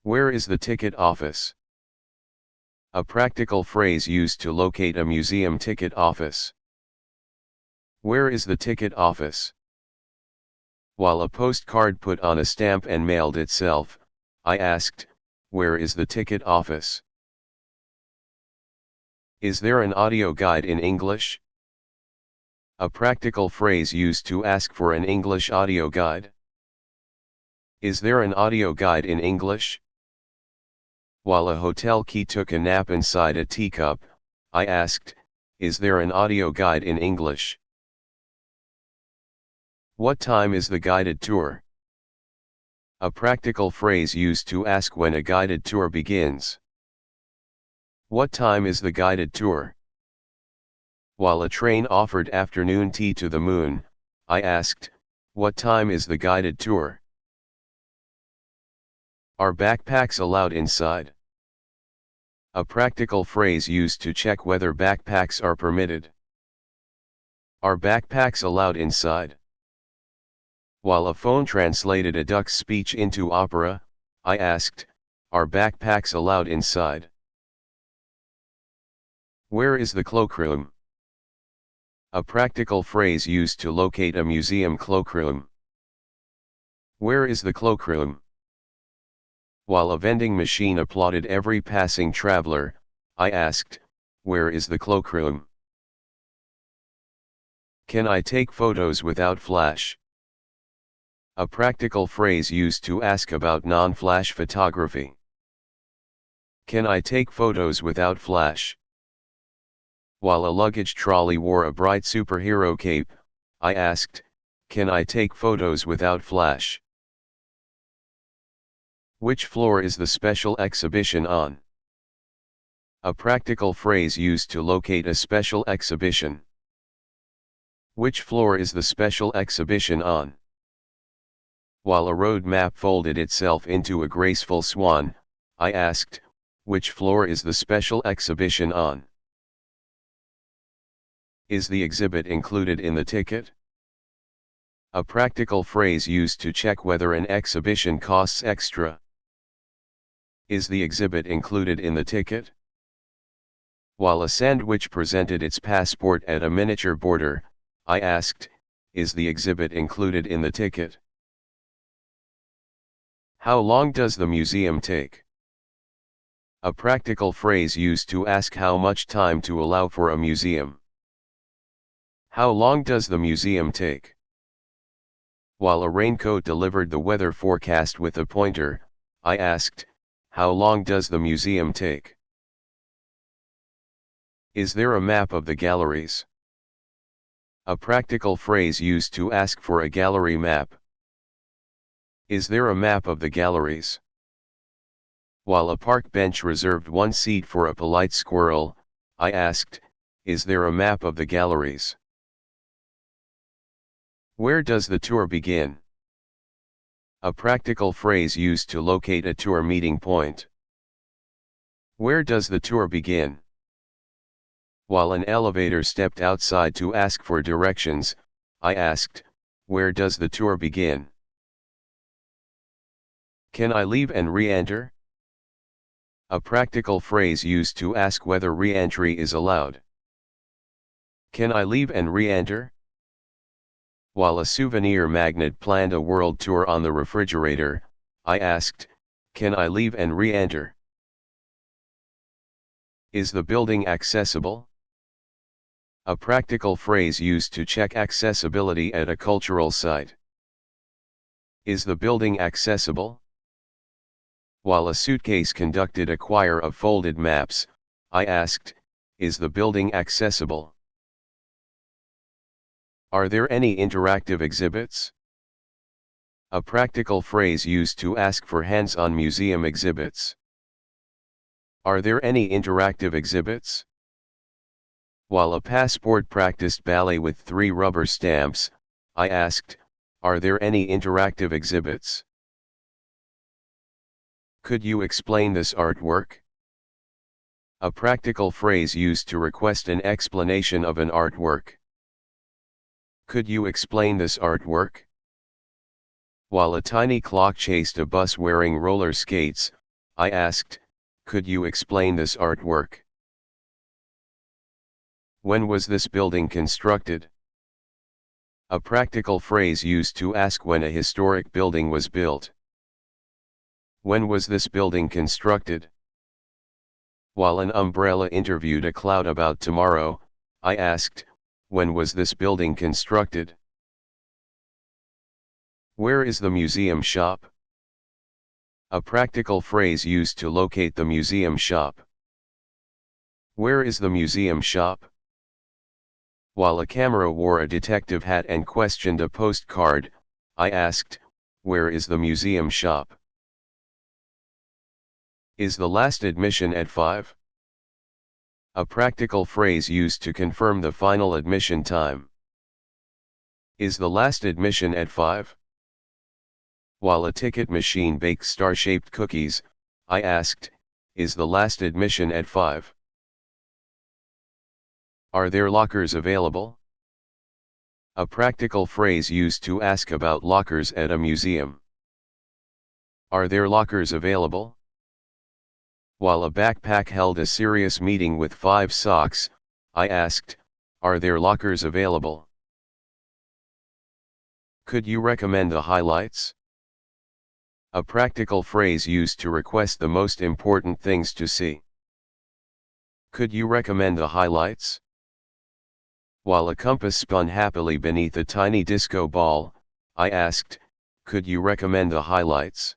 Where is the ticket office? A practical phrase used to locate a museum ticket office. Where is the ticket office? While a postcard put on a stamp and mailed itself, I asked, where is the ticket office? Is there an audio guide in English? A practical phrase used to ask for an English audio guide. Is there an audio guide in English? While a hotel key took a nap inside a teacup, I asked, is there an audio guide in English? What time is the guided tour? A practical phrase used to ask when a guided tour begins. What time is the guided tour? While a train offered afternoon tea to the moon, I asked, what time is the guided tour? Are backpacks allowed inside? A practical phrase used to check whether backpacks are permitted. Are backpacks allowed inside? While a phone translated a duck's speech into opera, I asked, are backpacks allowed inside? Where is the cloakroom? A practical phrase used to locate a museum cloakroom. Where is the cloakroom? While a vending machine applauded every passing traveler, I asked, where is the cloakroom? Can I take photos without flash? A practical phrase used to ask about non-flash photography. Can I take photos without flash? While a luggage trolley wore a bright superhero cape, I asked, can I take photos without flash? Which floor is the special exhibition on? A practical phrase used to locate a special exhibition. Which floor is the special exhibition on? While a road map folded itself into a graceful swan, I asked, which floor is the special exhibition on? Is the exhibit included in the ticket? A practical phrase used to check whether an exhibition costs extra. Is the exhibit included in the ticket? While a sandwich presented its passport at a miniature border, I asked, is the exhibit included in the ticket? How long does the museum take? A practical phrase used to ask how much time to allow for a museum. How long does the museum take? While a raincoat delivered the weather forecast with a pointer, I asked, how long does the museum take? Is there a map of the galleries? A practical phrase used to ask for a gallery map. Is there a map of the galleries? While a park bench reserved one seat for a polite squirrel, I asked, is there a map of the galleries? Where does the tour begin? A practical phrase used to locate a tour meeting point. Where does the tour begin? While an elevator stepped outside to ask for directions, I asked, where does the tour begin? Can I leave and re-enter? A practical phrase used to ask whether re-entry is allowed. Can I leave and re-enter? While a souvenir magnet planned a world tour on the refrigerator, I asked, can I leave and re-enter? Is the building accessible? A practical phrase used to check accessibility at a cultural site. Is the building accessible? While a suitcase conducted a choir of folded maps, I asked, is the building accessible? Are there any interactive exhibits? A practical phrase used to ask for hands-on museum exhibits. Are there any interactive exhibits? While a passport practiced ballet with 3 rubber stamps, I asked, are there any interactive exhibits? Could you explain this artwork? A practical phrase used to request an explanation of an artwork. Could you explain this artwork? While a tiny clock chased a bus wearing roller skates, I asked, could you explain this artwork? When was this building constructed? A practical phrase used to ask when a historic building was built. When was this building constructed? While an umbrella interviewed a cloud about tomorrow, I asked, when was this building constructed? Where is the museum shop? A practical phrase used to locate the museum shop. Where is the museum shop? While a camera wore a detective hat and questioned a postcard, I asked, where is the museum shop? Is the last admission at 5? A practical phrase used to confirm the final admission time. Is the last admission at 5? While a ticket machine bakes star-shaped cookies, I asked, is the last admission at 5? Are there lockers available? A practical phrase used to ask about lockers at a museum. Are there lockers available? While a backpack held a serious meeting with 5 socks, I asked, are there lockers available? Could you recommend the highlights? A practical phrase used to request the most important things to see. Could you recommend the highlights? While a compass spun happily beneath a tiny disco ball, I asked, could you recommend the highlights?